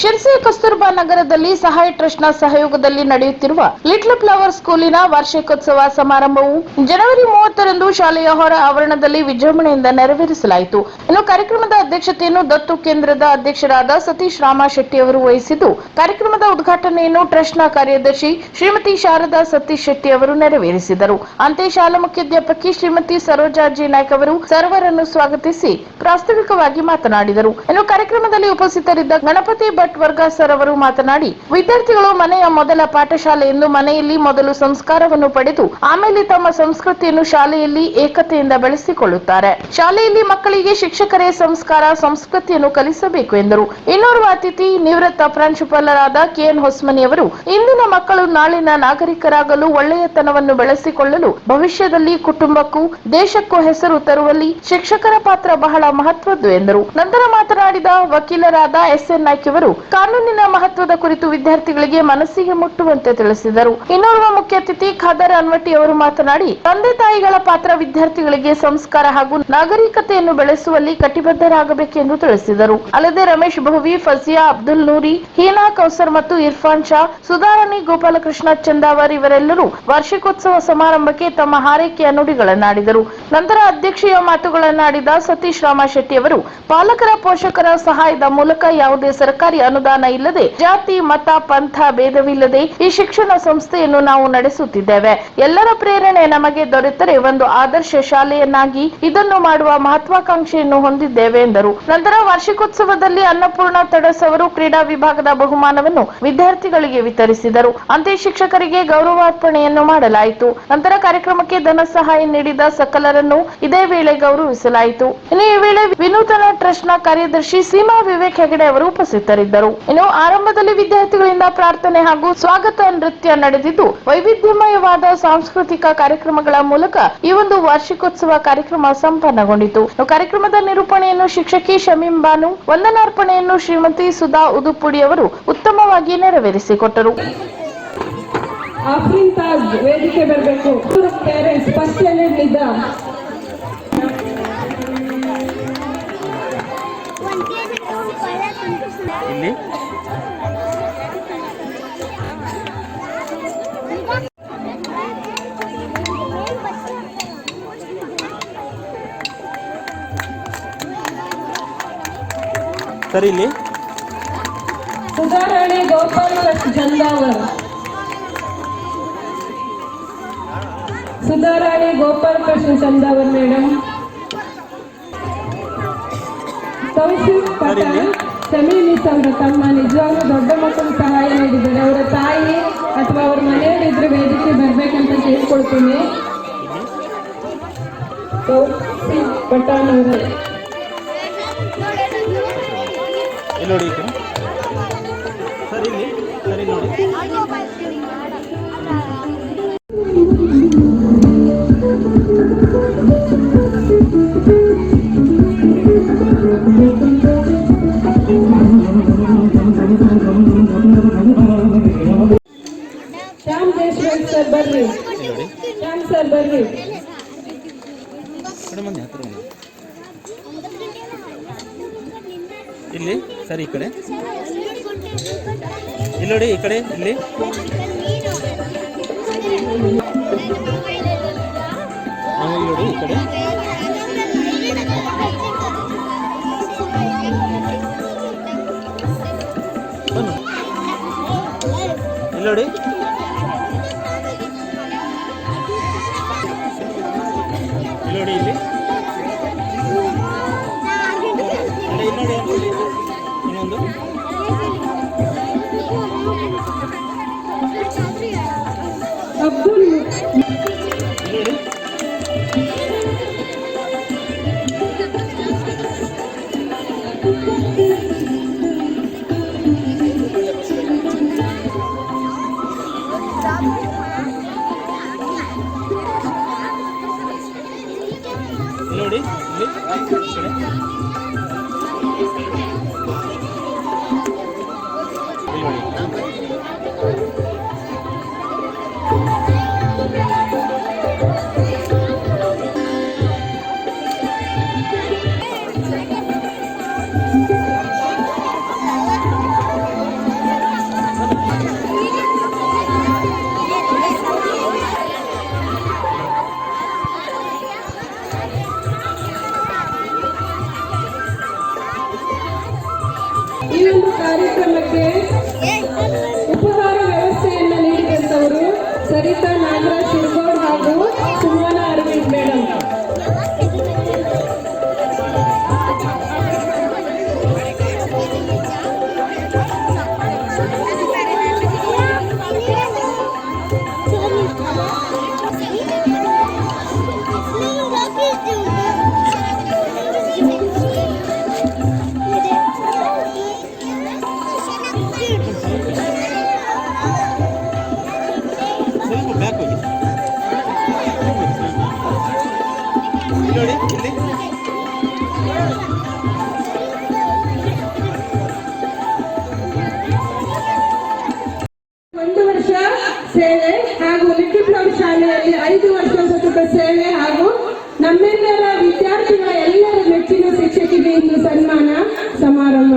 ಶಿರಸಿ ಕಸ್ತೂರ್ಬಾ ನಗರದಲ್ಲಿ ಸಹಾಯ ಟ್ರಸ್ಟ್ನ ಸಹಯೋಗದಲ್ಲಿ ನಡೆಯುತ್ತಿರುವ ಲಿಟ್ಲ್ ಫ್ಲವರ್ ಸ್ಕೂಲಿನ ವಾರ್ಷಿಕೋತ್ಸವ ಸಮಾರಂಭವು ಜನವರಿ 30ರಂದು ಶಾಲೆಯ ಹೊರ ಆವರಣದಲ್ಲಿ ವಿಜೃಂಭಣೆಯಿಂದ ನೆರವೇರಿಸಲಾಯಿತು. ಇನ್ನು ಕಾರ್ಯಕ್ರಮದ ಅಧ್ಯಕ್ಷತೆಯನ್ನು ದತ್ತು ಕೇಂದ್ರದ ಅಧ್ಯಕ್ಷರಾದ ಸತೀಶ್ ರಾಮ ಶೆಟ್ಟಿ ಅವರು ವಹಿಸಿದ್ದು, ಕಾರ್ಯಕ್ರಮದ ಉದ್ಘಾಟನೆಯನ್ನು ಟ್ರಸ್ಟ್ನ ಕಾರ್ಯದರ್ಶಿ ಶ್ರೀಮತಿ ಶಾರದಾ ಸತೀಶ್ ಶೆಟ್ಟಿ ಅವರು ನೆರವೇರಿಸಿದರು. ಅಂತೆ ಶಾಲಾ ಮುಖ್ಯಾಧ್ಯಾಪಕಿ ಶ್ರೀಮತಿ ಸರೋಜಾ ಜಿ ನಾಯ್ಕ್ ಅವರು ಸರ್ವರನ್ನು ಸ್ವಾಗತಿಸಿ ಪ್ರಾಸ್ತಾವಿಕವಾಗಿ ಮಾತನಾಡಿದರು. ಇನ್ನು ಕಾರ್ಯಕ್ರಮದಲ್ಲಿ ಉಪಸ್ಥಿತರಿದ್ದ ಗಣಪತಿ ಭಟ್ ವರ್ಗಾಸರ್ ಅವರು ಮಾತನಾಡಿ, ವಿದ್ಯಾರ್ಥಿಗಳು ಮನೆಯ ಮೊದಲ ಪಾಠಶಾಲೆ ಎಂದು ಮನೆಯಲ್ಲಿ ಮೊದಲು ಸಂಸ್ಕಾರವನ್ನು ಪಡೆದು ಆಮೇಲೆ ತಮ್ಮ ಸಂಸ್ಕೃತಿಯನ್ನು ಶಾಲೆಯಲ್ಲಿ ಏಕತೆಯಿಂದ ಬೆಳೆಸಿಕೊಳ್ಳುತ್ತಾರೆ. ಶಾಲೆಯಲ್ಲಿ ಮಕ್ಕಳಿಗೆ ಶಿಕ್ಷಕರೇ ಸಂಸ್ಕಾರ ಸಂಸ್ಕೃತಿಯನ್ನು ಕಲಿಸಬೇಕು ಎಂದರು. ಇನ್ನೋರ್ವ ಅತಿಥಿ ನಿವೃತ್ತ ಪ್ರಾಂಶುಪಾಲರಾದ ಕೆಎನ್ ಹೊಸ್ಮನಿ ಅವರು, ಇಂದಿನ ಮಕ್ಕಳು ನಾಳಿನ ನಾಗರಿಕರಾಗಲು ಒಳ್ಳೆಯತನವನ್ನು ಬೆಳೆಸಿಕೊಳ್ಳಲು ಭವಿಷ್ಯದಲ್ಲಿ ಕುಟುಂಬಕ್ಕೂ ದೇಶಕ್ಕೂ ಹೆಸರು ತರುವಲ್ಲಿ ಶಿಕ್ಷಕರ ಪಾತ್ರ ಬಹಳ ಮಹತ್ವದ್ದು ಎಂದರು. ನಂತರ ಮಾತನಾಡಿದ ವಕೀಲರಾದ ಎಸ್ಎನ್ ನಾಯ್ಕ್ ಅವರು ಕಾನೂನಿನ ಮಹತ್ವದ ಕುರಿತು ವಿದ್ಯಾರ್ಥಿಗಳಿಗೆ ಮನಸ್ಸಿಗೆ ಮುಟ್ಟುವಂತೆ ತಿಳಿಸಿದರು. ಇನ್ನೋರ್ವ ಮುಖ್ಯ ಅತಿಥಿ ಖಾದರ್ ಅನ್ವಟಿ ಅವರು ಮಾತನಾಡಿ, ತಂದೆ ತಾಯಿಗಳ ಪಾತ್ರ ವಿದ್ಯಾರ್ಥಿಗಳಿಗೆ ಸಂಸ್ಕಾರ ಹಾಗೂ ನಾಗರಿಕತೆಯನ್ನು ಬೆಳೆಸುವಲ್ಲಿ ಕಟಿಬದ್ಧರಾಗಬೇಕೆಂದು ತಿಳಿಸಿದರು. ಅಲ್ಲದೆ ರಮೇಶ್ ಭವಿ, ಫಜಿಯಾ, ಅಬ್ದುಲ್ ನೂರಿ, ಹೀನಾ ಕೌಸರ್ ಮತ್ತು ಇರ್ಫಾನ್ ಶಾ, ಸುಧಾರಾಣಿ, ಗೋಪಾಲಕೃಷ್ಣ ಚಂದಾವರ್ ಇವರೆಲ್ಲರೂ ವಾರ್ಷಿಕೋತ್ಸವ ಸಮಾರಂಭಕ್ಕೆ ತಮ್ಮ ಹಾರೈಕೆಯ ನುಡಿಗಳನ್ನಾಡಿದರು. ನಂತರ ಅಧ್ಯಕ್ಷೀಯ ಮಾತುಗಳನ್ನಾಡಿದ ಸತೀಶ್ ರಾಮ ಶೆಟ್ಟಿ ಅವರು, ಪಾಲಕರ ಪೋಷಕರ ಸಹಾಯದ ಮೂಲಕ ಯಾವುದೇ ಸರ್ಕಾರಿ ಅನುದಾನ ಇಲ್ಲದೆ ಜಾತಿ ಮತ ಪಂಥ ಭೇದವಿಲ್ಲದೆ ಈ ಶಿಕ್ಷಣ ಸಂಸ್ಥೆಯನ್ನು ನಾವು ನಡೆಸುತ್ತಿದ್ದೇವೆ. ಎಲ್ಲರ ಪ್ರೇರಣೆ ನಮಗೆ ದೊರೆತರೆ ಒಂದು ಆದರ್ಶ ಶಾಲೆಯನ್ನಾಗಿ ಇದನ್ನು ಮಾಡುವ ಮಹತ್ವಾಕಾಂಕ್ಷೆಯನ್ನು ಹೊಂದಿದ್ದೇವೆ ಎಂದರು. ನಂತರ ವಾರ್ಷಿಕೋತ್ಸವದಲ್ಲಿ ಅನ್ನಪೂರ್ಣ ತಡಸ್ ಅವರು ಕ್ರೀಡಾ ವಿಭಾಗದ ಬಹುಮಾನವನ್ನು ವಿದ್ಯಾರ್ಥಿಗಳಿಗೆ ವಿತರಿಸಿದರು. ಅಂತೆ ಶಿಕ್ಷಕರಿಗೆ ಗೌರವಾರ್ಪಣೆಯನ್ನು ಮಾಡಲಾಯಿತು. ನಂತರ ಕಾರ್ಯಕ್ರಮಕ್ಕೆ ಧನ ಸಹಾಯ ನೀಡಿದ ಸಕಲರನ್ನು ಇದೇ ವೇಳೆ ಗೌರವಿಸಲಾಯಿತು. ಇನ್ನು ಈ ವೇಳೆ ವಿನೂತನ ಟ್ರಸ್ಟ್ನ ಕಾರ್ಯದರ್ಶಿ ಸೀಮಾ ವಿವೇಕ್ ಹೆಗಡೆ ಅವರು ಉಪಸ್ಥಿತರಿದ್ದರು. ಇನ್ನು ಆರಂಭದಲ್ಲಿ ವಿದ್ಯಾರ್ಥಿಗಳಿಂದ ಪ್ರಾರ್ಥನೆ ಹಾಗೂ ಸ್ವಾಗತ ನೃತ್ಯ ನಡೆದಿದ್ದು, ವೈವಿಧ್ಯಮಯವಾದ ಸಾಂಸ್ಕೃತಿಕ ಕಾರ್ಯಕ್ರಮಗಳ ಮೂಲಕ ಈ ಒಂದು ವಾರ್ಷಿಕೋತ್ಸವ ಕಾರ್ಯಕ್ರಮ ಸಂಪನ್ನಗೊಂಡಿತು. ಕಾರ್ಯಕ್ರಮದ ನಿರೂಪಣೆಯನ್ನು ಶಿಕ್ಷಕಿ ಶಮೀಂ ಬಾನು, ವಂದನಾರ್ಪಣೆಯನ್ನು ಶ್ರೀಮತಿ ಸುಧಾ ಉದುಪುಡಿ ಅವರು ಉತ್ತಮವಾಗಿ ನೆರವೇರಿಸಿಕೊಟ್ಟರು. ವೇದಿಕೆ ಬರಬೇಕು. ಪೇರೆಂಟ್ಸ್ ಫಸ್ಟ್ ಸ್ಟ್ಯಾಂಡರ್ಡ್ ಇದ್ದ ಇಲ್ಲಿ ಸರಿ ಇಲ್ಲಿ ಸುಧಾರಾಣಿ ಗೋಪಾಲಕೃಷ್ಣ ಚಂದಾವರ್, ಸುಧಾರಾಣಿ ಗೋಪಾಲಕೃಷ್ಣ ಚಂದಾವರ್ ಮೇಡಮ್, ತೌಫೀಕ್ ಪಠಾಣ್ ಸಮೀನಿಸ್ ಅವರ ತಮ್ಮ ನಿಜವಾಗ್ಲೂ ದೊಡ್ಡ ಮಕ್ಕಳು ಸಹಾಯ ನೀಡಿದ್ದಾರೆ. ಅವರ ತಾಯಿ ಅಥವಾ ಅವರ ಮನೆಯವರಿದ್ರೆ ವೇದಿಕೆ ಬರ್ಬೇಕಂತ ಕೇಳ್ಕೊಳ್ತೀನಿ. ತೌಫೀಕ್ ಪಠಾಣ್ ಅವರು ನೋಡಿ ಸರಿ ಇಲ್ಲಿ ಸರಿ ನೋಡಿ ಶ್ಯಾಮ್ ದೇಶಪಾಂಡೆ ಸರ್ ಬರ್ರಿ, ಶ್ಯಾಮ್ ಸರ್ ಬರ್ರಿ. ಇಲ್ಲಿ ಸರಿ ಈ ಕಡೆ ಇಲ್ಲಿ ನೋಡಿ ಈ ಕಡೆ ಇಲ್ಲಿ ನೋಡಿ ಈ ಕಡೆ ಇಲ್ಲಿ ನೋಡಿ ಇಲ್ಲಿ ನೋಡಿ ಇಲ್ಲಿ ಇನ್ನೊಂದು ಅಬ್ದುಲ್ ನೋಡಿ ಕಾರ್ಯಕ್ರಮಕ್ಕೆ ಉಪಹಾರ ವ್ಯವಸ್ಥೆಯನ್ನು ನೀಡಿದಂತವರು ಸರಿತಾ ನಾಗರಾಜ್ ಶಿರ್ಗೋಡ್ ಹಾಗೂ ಸುಮನ ಅರವಿಂದ್ ಮೇಡಮ್. ಸ್ವಲ್ಪ ಬ್ಯಾಕ್ ಹೋಗಿ ಇಲ್ಲಿ ನೋಡಿ ಇಲ್ಲಿ ಒಂದು ವರ್ಷ ಸೇವೆ ಹಾಗೂ ಲಿಟ್ಲ್ ಫ್ಲವರ್ ಶಾಲೆಯಲ್ಲಿ 5 ವರ್ಷ ಸತತ ಸೇವೆ ಹಾಗೂ ನಮ್ಮೆಲ್ಲರ ವಿದ್ಯಾರ್ಥಿಗಳ ಎಲ್ಲರ ಮೆಚ್ಚಿನ ಶಿಕ್ಷಕಿಗೆ ಇಂದು ಸನ್ಮಾನ ಸಮಾರಂಭ.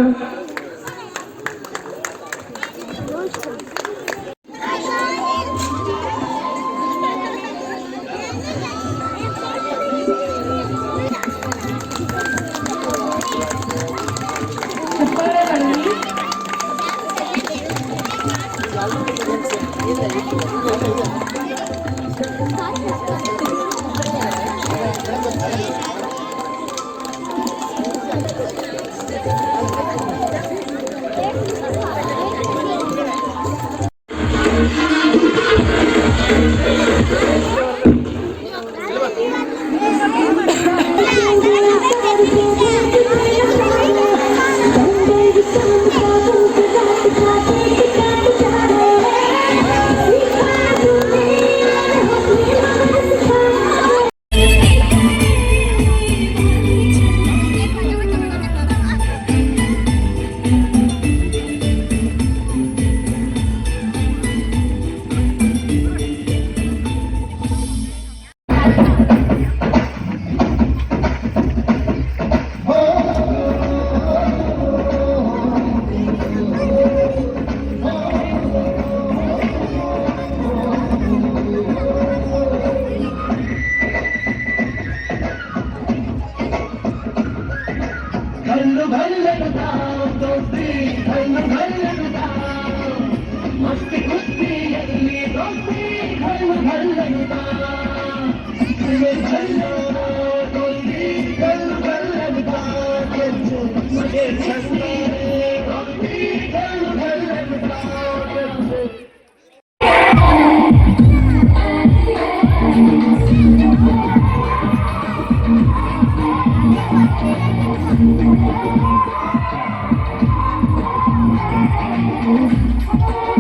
Thank you.